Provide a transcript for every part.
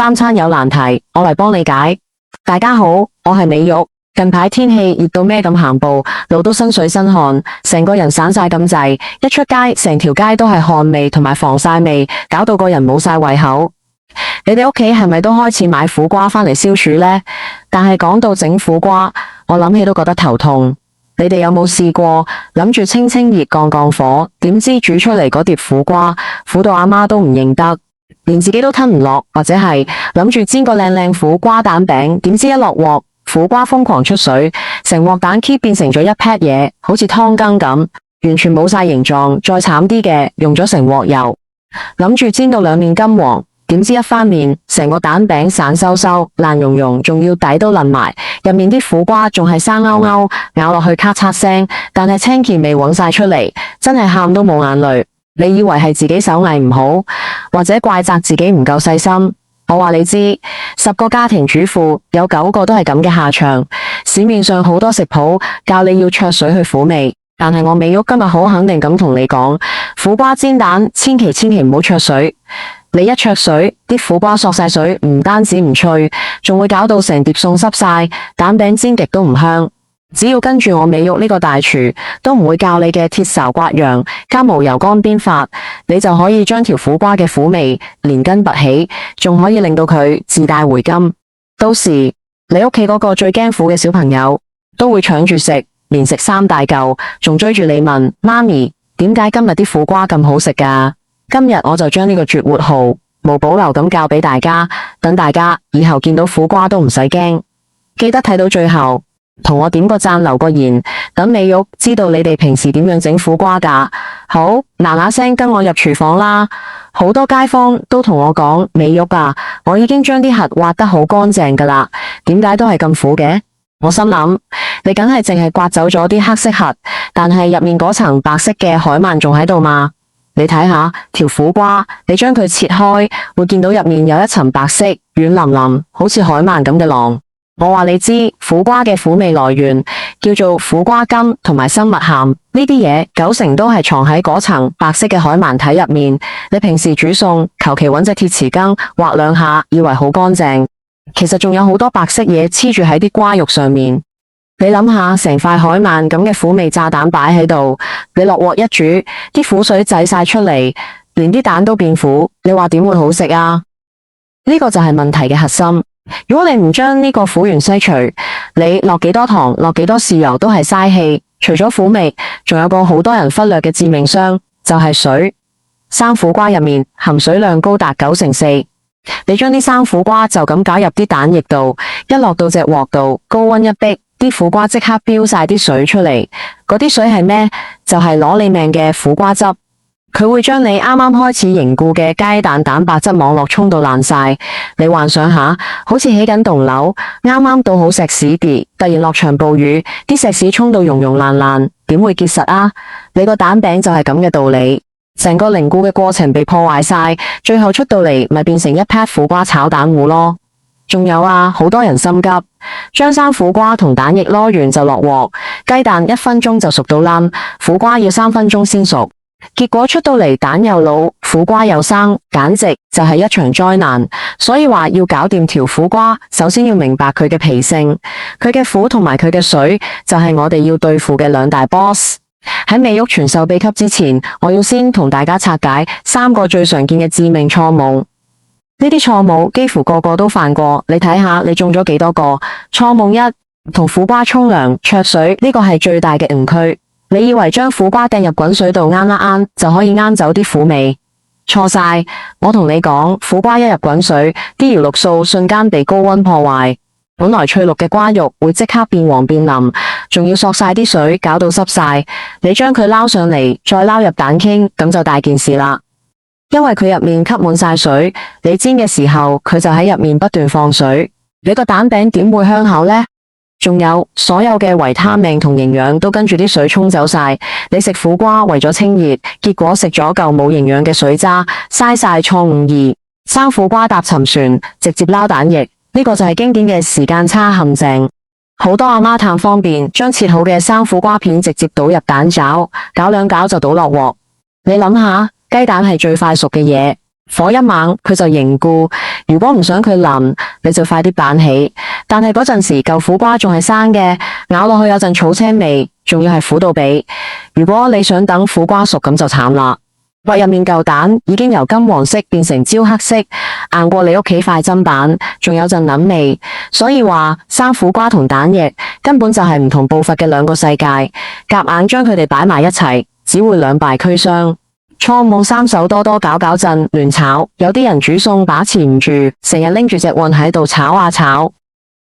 三餐有難題，我嚟幫你解。大家好，我係美玉。近排天氣熱到咩咁行步，路都身水身汗，成個人散晒咁滯，一出街成條街都係汗味同埋防曬味，搞到個人冇晒胃口。你哋屋企係咪都開始買苦瓜返嚟消暑呢？但係講到整苦瓜，我諗起都覺得頭痛。你哋有冇試過諗住清清熱降降火，點知煮出嚟嗰碟苦瓜苦到阿媽都唔認得，連自己都吞唔落，或者係諗住煎個靚靚苦瓜蛋餅，點知一落鑊苦瓜瘋狂出水，成鑊蛋 Q 變成咗一 pat 嘢，好似湯羹咁，完全冇晒形狀。再慘啲嘅，用咗成鑊油，諗住煎到兩面金黃，點知一翻面，成個蛋餅散收收、爛溶溶，仲要底都爛埋，入面啲苦瓜仲係生勾勾，咬落去咔嚓聲，但係青芡味搵晒出嚟，真係喊都冇眼淚。你以為係自己手藝唔好，或者怪責自己唔夠細心？我話你知，10個家庭主婦有9個都係咁嘅下場。市面上好多食譜教你要焯水去苦味，但係我美玉今日好肯定咁同你講，苦瓜煎蛋千祈唔好焯水。你一焯水，啲苦瓜索晒水，唔單止唔脆，仲會搞到成碟餸濕晒，蛋餅煎極都唔香。只要跟住我美玉呢個大廚都唔會教你嘅鐵勺刮羊加無油乾煸法，你就可以將條苦瓜嘅苦味連根拔起，仲可以令到佢自帶回甘。到時你屋企嗰個最驚苦嘅小朋友都會搶住食，連食3大嚿，仲追住你問媽咪點解今日啲苦瓜咁好食㗎？今日我就將呢個絕活號無保留咁教俾大家，等大家以後見到苦瓜都唔使驚。記得睇到最後，同我點個讚留個言，等美玉知道你哋平時點樣整苦瓜㗎。好，嗱聲跟我入廚房啦。好多街坊都同我講，美玉啊，我已經將啲核挖得好乾淨㗎啦，點解都係咁苦嘅？我心諗，你梗係淨係刮走咗啲黑色核，但係入面嗰層白色嘅海綿仲喺度嘛？你睇下條苦瓜，你將佢切開，會見到入面有一層白色軟腍腍，好似海綿咁嘅囊。我話你知，苦瓜嘅苦味來源叫做苦瓜甘同埋生物餡，呢啲嘢9成都係藏喺嗰層白色嘅海綿體入面。你平時煮餸，求其揾隻鐵匙羹劃兩下，以為好乾淨，其實仲有好多白色嘢黐住喺啲瓜肉上面。你諗下，成塊海綿咁嘅苦味炸彈擺喺度，你落鑊一煮，啲苦水仔晒出嚟，連啲蛋都變苦，你話點會好食啊？呢個就係問題嘅核心。如果你唔將呢個苦源篩除，你落幾多糖，落幾多豉油都係嘥氣。除咗苦味，仲有個好多人忽略嘅致命傷，就係水。生苦瓜入面含水量高達94%，你將啲生苦瓜就咁攪入啲蛋液度，一落到隻鑊度，高溫一逼，啲苦瓜即刻飆晒啲水出嚟。嗰啲水係咩？就係攞你命嘅苦瓜汁。佢會將你啱啱開始凝固嘅雞蛋蛋白質網絡沖到爛晒。你幻想下，好似起緊棟樓，啱啱倒好石屎跌，突然落場暴雨，啲石屎沖到溶溶爛爛，點會結實啊？你個蛋餅就係咁嘅道理，成個凝固嘅過程被破壞晒，最後出到嚟咪變成一 pat 苦瓜炒蛋糊咯。仲有啊，好多人心急，將生苦瓜同蛋液撈完就落鑊，雞蛋1分鐘就熟到冧，苦瓜要3分鐘先熟。結果出到嚟，蛋又老，苦瓜又生，簡直就係一場災難。所以話要搞掂條苦瓜，首先要明白佢嘅脾性，佢嘅苦同埋佢嘅水，就係我哋要對付嘅2大 boss。喺美玉傳授秘笈之前，我要先同大家拆解3個最常見嘅致命錯誤。呢啲錯誤幾乎個個都犯過，你睇下你中咗幾多個？錯誤1，同苦瓜沖涼焯水，呢個係最大嘅誤區。你以為將苦瓜掟入滾水度啱一啱就可以啱走啲苦味？錯晒！我同你講，苦瓜一入滾水，啲葉綠素瞬間被高溫破壞，本來翠綠嘅瓜肉會即刻變黃變腍，仲要索晒啲水，搞到濕晒。你將佢撈上嚟，再撈入蛋傾，咁就大件事啦。因為佢入面吸滿晒水，你煎嘅時候佢就喺入面不斷放水，你個蛋餅點會香口呢？仲有所有嘅維他命同營養都跟住啲水沖走晒，你食苦瓜為咗清熱，結果食咗嚿冇營養嘅水渣，嘥晒。錯誤2，生苦瓜搭沉船，直接撈蛋液，呢個就係經典嘅時間差陷阱。好多阿媽貪方便，將切好嘅生苦瓜片直接倒入蛋餃，攪兩攪就倒落鑊。你諗下，雞蛋係最快熟嘅嘢，火一猛佢就凝固，如果唔想佢腍，你就快啲板起。但係嗰陣時舊苦瓜仲係生嘅，咬落去有陣草青味，仲要係苦到痹。如果你想等苦瓜熟咁就慘啦。核入面舊蛋已經由金黃色變成焦黑色，硬過你屋企塊砧板，仲有陣腍味。所以話生苦瓜同蛋液根本就係唔同步伐嘅兩個世界，夾硬將佢哋擺埋一齊，只會兩敗俱傷。錯誤三手多多搞搞震亂炒，有啲人煮餸把持唔住，成日拎住隻棍喺度炒啊炒。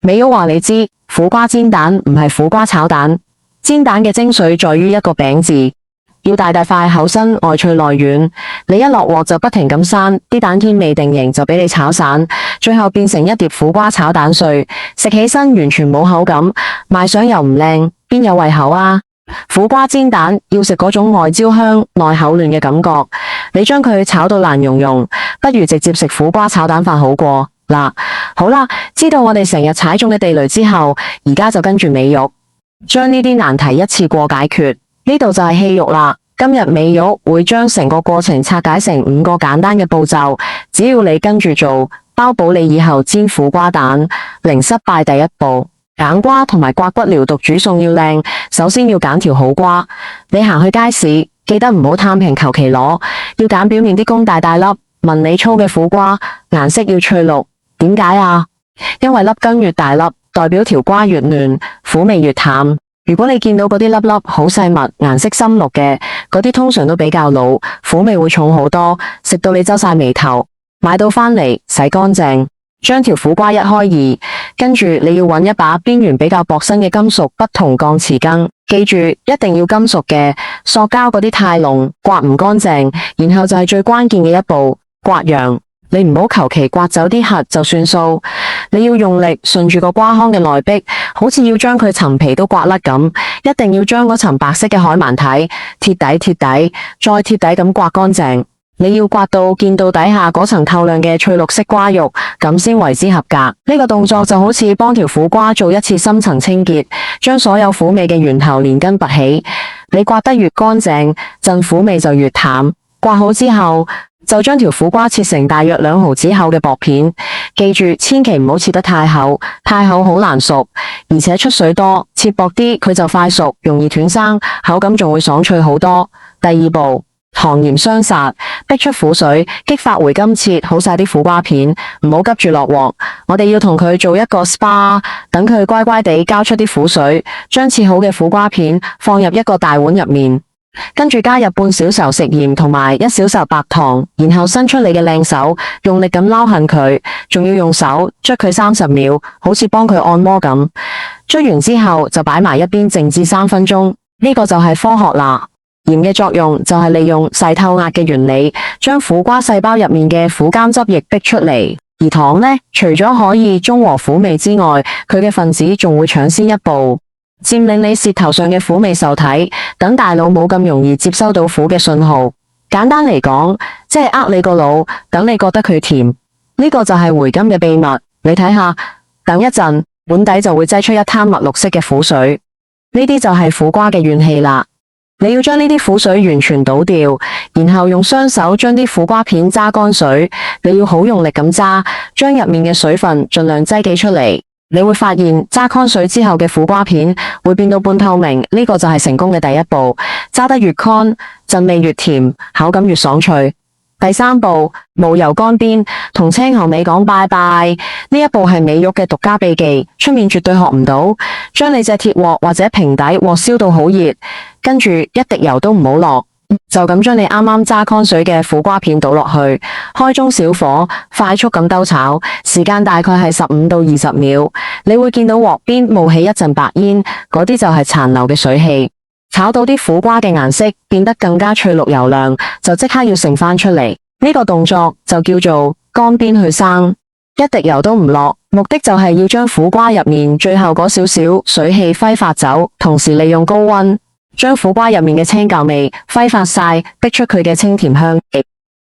美玉話你知，苦瓜煎蛋唔係苦瓜炒蛋，煎蛋嘅精髓在於一個餅字。要大大塊厚身外脆內軟，你一落鑊就不停咁閂，啲蛋添未定型就俾你炒散，最後變成一碟苦瓜炒蛋碎，食起身完全冇口感，賣相又唔靚，邊有胃口啊？苦瓜煎蛋要食嗰種外焦香內口嫩嘅感覺，你將佢炒到爛溶溶，不如直接食苦瓜炒蛋飯好過嗱。好啦，知道我哋成日踩中嘅地雷之後，而家就跟住美玉，將呢啲難題一次過解決。呢度就係戲肉啦。今日美玉會將成個過程拆解成5個簡單嘅步驟，只要你跟住做，包保你以後煎苦瓜蛋零失敗。第一步，揀瓜同埋刮骨療毒煮餸要靚，首先要揀條好瓜。你行去街市，記得唔好貪平求其攞，要揀表面啲公大大粒、紋理粗嘅苦瓜，顏色要翠綠。點解啊？因為粒根越大粒，代表條瓜越嫩，苦味越淡。如果你見到嗰啲粒粒好細密、顏色深綠嘅，嗰啲通常都比較老，苦味會重好多，食到你皺晒眉頭。買到返嚟洗乾淨，將條苦瓜一開二，跟住你要揾一把邊緣比較薄身嘅金屬不同鋼匙羹，記住一定要金屬嘅，塑膠嗰啲太濃，刮唔乾淨。然後就係最關鍵嘅一步，刮陽。你唔好求其刮走啲核就算數，你要用力順住個瓜糠嘅內壁，好似要將佢層皮都刮甩咁，一定要將嗰層白色嘅海綿體貼底，再貼底咁刮乾淨。你要刮到見到底下嗰層透亮嘅翠綠色瓜肉，咁先為之合格。呢個動作就好似幫條苦瓜做一次深層清潔，將所有苦味嘅源頭連根拔起。你刮得越乾淨，陣苦味就越淡。刮好之後，就將條苦瓜切成大約2毫子厚嘅薄片，記住千祈唔好切得太厚，太厚好難熟，而且出水多，切薄啲佢就快熟，容易斷生，口感仲會爽脆好多。第二步，糖鹽相殺，逼出苦水，激發回甘切好晒啲苦瓜片，唔好急住落鑊，我哋要同佢做一個 SPA， 等佢乖乖地交出啲苦水，將切好嘅苦瓜片放入一個大碗入面。跟住加入半小勺食鹽同埋1小勺白糖，然後伸出你嘅靚手，用力咁撈勻佢，仲要用手捽佢30秒，好似幫佢按摩咁。捽完之後就擺埋一邊靜置3分鐘。呢個就係科學啦。鹽嘅作用就係利用噬透壓嘅原理，將苦瓜細胞入面嘅苦鹼汁液逼出嚟。而糖呢，除咗可以中和苦味之外，佢嘅分子仲會搶先一步，佔領你舌頭上嘅苦味受體，等大腦冇咁容易接收到苦嘅信號。簡單嚟講，即係呃你個腦，等你覺得佢甜。呢個就係回甘嘅秘密。你睇下，等一陣，碗底就會擠出一灘墨綠色嘅苦水。呢啲就係苦瓜嘅怨氣啦。你要將呢啲苦水完全倒掉，然後用雙手將啲苦瓜片揸乾水。你要好用力咁揸，將入面嘅水分盡量擠記出嚟。你會發現揸乾水之後嘅苦瓜片會變到半透明，呢個就係成功嘅第一步。揸得越乾，陣味越甜，口感越爽脆。第3步，冇油乾邊，同青喉尾講拜拜。呢一步係美玉嘅獨家秘技，出面絕對學唔到。將你隻鐵鑊或者平底鑊燒到好熱，跟住一滴油都唔好落，就咁將你啱啱揸乾水嘅苦瓜片倒落去，開中小火快速咁兜炒，時間大概係15到20秒。你會見到鑊邊冒起一陣白煙，嗰啲就係殘留嘅水汽。炒到啲苦瓜嘅顏色變得更加翠綠油亮，就即刻要盛翻出嚟。呢個動作就叫做乾邊去生，一滴油都唔落，目的就係要將苦瓜入面最後嗰少少水汽揮發走，同時利用高溫將苦瓜入面嘅青舊味揮發晒，逼出佢嘅清甜香氣。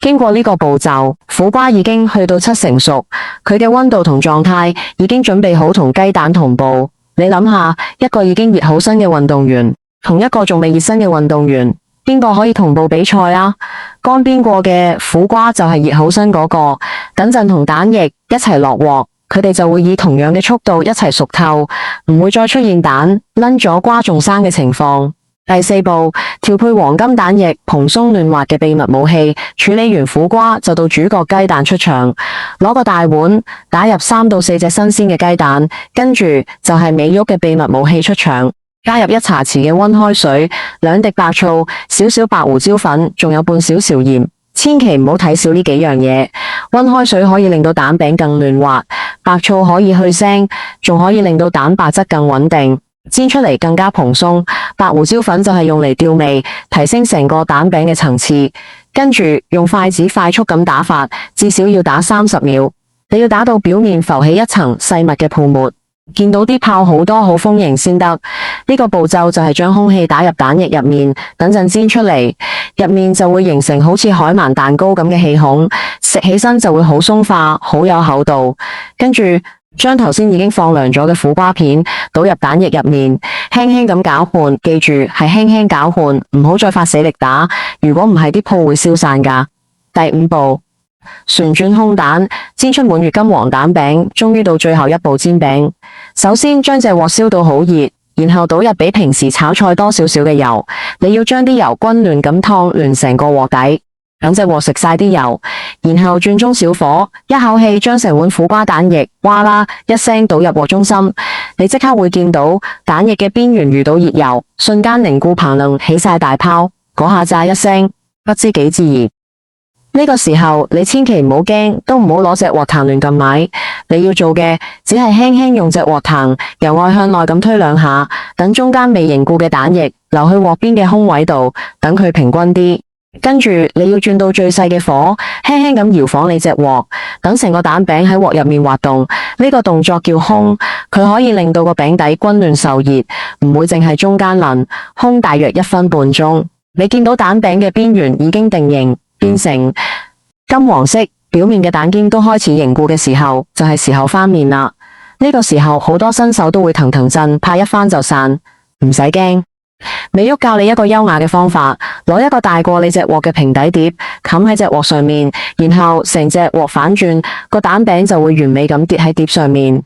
經過呢個步驟，苦瓜已經去到7成熟，佢嘅溫度同狀態已經準備好同雞蛋同步。你諗下，一個已經熱好身嘅運動員，同一個仲未熱身嘅運動員，邊個可以同步比賽啊？乾煸過嘅苦瓜就係熱好身嗰個，等陣同蛋液一齊落鑊，佢哋就會以同樣嘅速度一齊熟透，唔會再出現蛋燶咗瓜仲生嘅情況。第4步，調配黃金蛋液蓬鬆嫩滑嘅秘密武器。處理完苦瓜就到主角雞蛋出場，攞個大碗打入3到4隻新鮮嘅雞蛋，跟住就係美玉嘅秘密武器出場。加入1茶匙嘅溫開水，2滴白醋，少少白胡椒粉，仲有半小勺鹽。千祈唔好睇少呢幾樣嘢。溫開水可以令到蛋餅更嫩滑，白醋可以去腥，仲可以令到蛋白質更穩定，煎出嚟更加蓬鬆。白胡椒粉就係用嚟調味，提升成個蛋餅嘅層次。跟住用筷子快速咁打發，至少要打30秒。你要打到表面浮起一層細密嘅泡沫，見到啲泡好多好豐盈先得。呢個步驟就係將空氣打入蛋液入面，等陣煎出嚟，入面就會形成好似海綿蛋糕咁嘅氣孔，食起身就會好鬆化，好有厚度。跟住將頭先已經放涼咗嘅苦瓜片倒入蛋液入面，輕輕咁攪拌，記住係輕輕攪拌，唔好再發死力打，如果唔係啲泡會消散㗎。第5步，旋轉空蛋，煎出滿月金黃蛋餅。終於到最後一步煎餅，首先將隻鑊燒到好熱，然後倒入比平時炒菜多少少嘅油，你要將啲油均勻咁燙勻成個鑊底，等隻鑊食晒啲油，然後轉中小火，一口氣將成碗苦瓜蛋液嘩啦一聲倒入鑊中心，你即刻會見到蛋液嘅邊緣遇到熱油，瞬間凝固膨脹起晒大泡，嗰下炸一聲，不知幾自然。呢個時候你千祈唔好驚，都唔好攞隻鑊壇亂咁買。你要做嘅只係輕輕用隻鑊壇由外向內咁推2下，等中間未凝固嘅蛋液流去鑊邊嘅空位度，等佢平均啲。跟住你要轉到最細嘅火，輕輕咁搖晃你隻鑊，等成個蛋餅喺鑊入面滑動。呢個動作叫烘，佢可以令到個餅底均勻受熱，唔會淨係中間腍。烘大約1分半鐘，你見到蛋餅嘅邊緣已經定型，變成金黃色，表面嘅蛋堅都開始凝固嘅時候，就係時候翻面啦。呢個時候好多新手都會騰騰震，怕一翻就散，唔使驚。美玉教你一個優雅嘅方法，攞一個大過你隻鑊嘅平底碟，冚喺隻鑊上面，然後成隻鑊反轉，個蛋餅就會完美咁跌喺碟上面。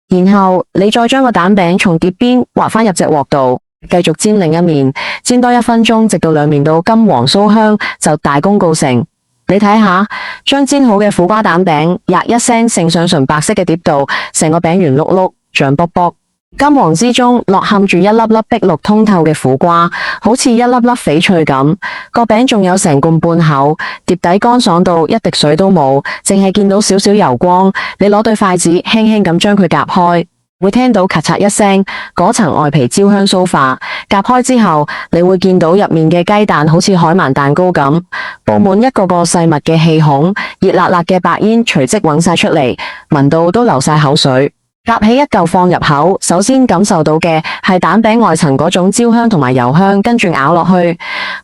然後你再將個蛋餅從碟邊滑翻入隻鑊度，繼續煎另一面，煎多1分鐘，直到兩面都金黃酥香，就大功告成。你睇下，將煎好嘅苦瓜蛋餅，呀一聲盛上純白色嘅碟度，成個餅圓碌碌，脹卜卜。金黃之中落嵌住一粒粒碧綠通透嘅苦瓜，好似一粒粒翡翠咁。個餅仲有成罐半厚，碟底乾爽到一滴水都冇，淨係見到少少油光。你攞對筷子輕輕咁將佢夾開，會聽到咔嚓一聲，嗰層外皮焦香酥化。夾開之後，你會見到入面嘅雞蛋好似海綿蛋糕咁，布滿一個個細密嘅氣孔，熱辣辣嘅白煙隨即湧晒出嚟，聞到都流晒口水。夾起一嚿放入口，首先感受到嘅係蛋餅外層嗰種焦香同埋油香，跟住咬落去，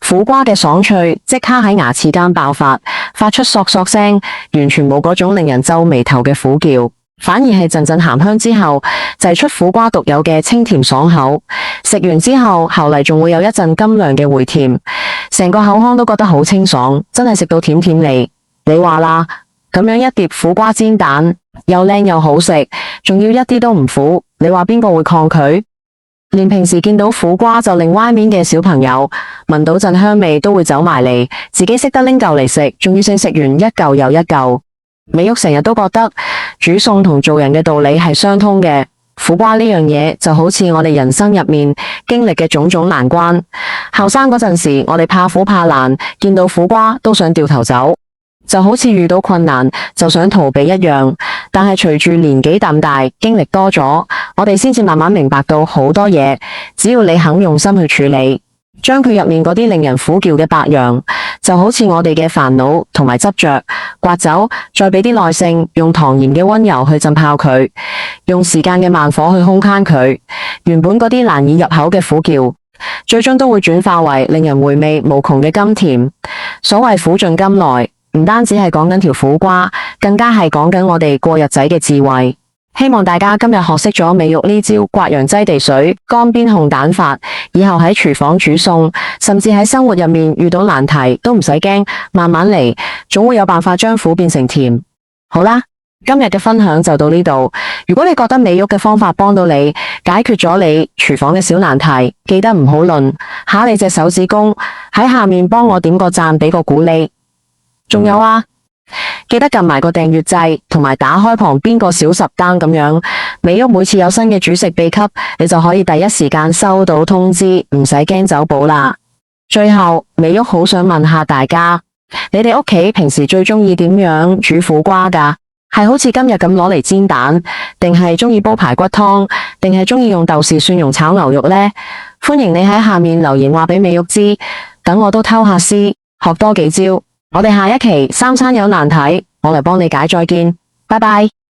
苦瓜嘅爽脆即刻喺牙齒間爆發，發出嗦嗦聲，完全冇嗰種令人皺眉頭嘅苦叫，反而係陣陣鹹香之後，製出苦瓜獨有嘅清甜爽口。食完之後，喉嚟仲會有一陣甘涼嘅回甜，成個口腔都覺得好清爽，真係食到甜甜嚟。你話啦，咁樣一碟苦瓜煎蛋，又靚又好食，仲要一啲都唔苦，你話邊個會抗拒？連平時見到苦瓜就擰歪面嘅小朋友，聞到陣香味都會走埋嚟，自己識得拎嚿嚟食，仲要食完一嚿又一嚿。美玉成日都覺得煮餸同做人嘅道理係相通嘅，苦瓜呢樣嘢就好似我哋人生入面經歷嘅種種難關。後生嗰陣時，我哋怕苦怕難，見到苦瓜都想掉頭走，就好似遇到困難就想逃避一樣。但係隨住年紀漸大，經歷多咗，我哋先至慢慢明白到好多嘢，只要你肯用心去處理，將佢入面嗰啲令人苦叫嘅白楊，就好似我哋嘅煩惱同埋執着，刮走，再俾啲耐性，用唐然嘅溫柔去浸泡佢，用時間嘅慢火去烘焙佢，原本嗰啲難以入口嘅苦叫，最終都會轉化為令人回味無窮嘅甘甜。所謂苦盡甘來，唔單止係講緊條苦瓜，更加係講緊我哋過日仔嘅智慧。希望大家今日學識咗美玉呢招刮陽擠地水、乾煸紅蛋法，以後喺廚房煮餸，甚至喺生活入面遇到難題都唔使驚，慢慢嚟，總會有辦法將苦變成甜。好啦，今日嘅分享就到呢度。如果你覺得美玉嘅方法幫到你，解決咗你廚房嘅小難題，記得唔好吝下你隻手指公喺下面幫我點個讚，俾個鼓勵。仲有啊，記得撳埋個訂閱掣，同埋打開旁邊個小十單咁樣，美玉每次有新嘅煮食秘笈，你就可以第一時間收到通知，唔使驚走寶啦。最後，美玉好想問下大家，你哋屋企平時最中意點樣煮苦瓜㗎？係好似今日咁攞嚟煎蛋，定係中意煲排骨湯，定係中意用豆豉蒜蓉炒牛肉呢？歡迎你喺下面留言話俾美玉知，等我都偷下師，學多幾招。我哋下一期三餐有難題，我嚟幫你解。再見，拜拜。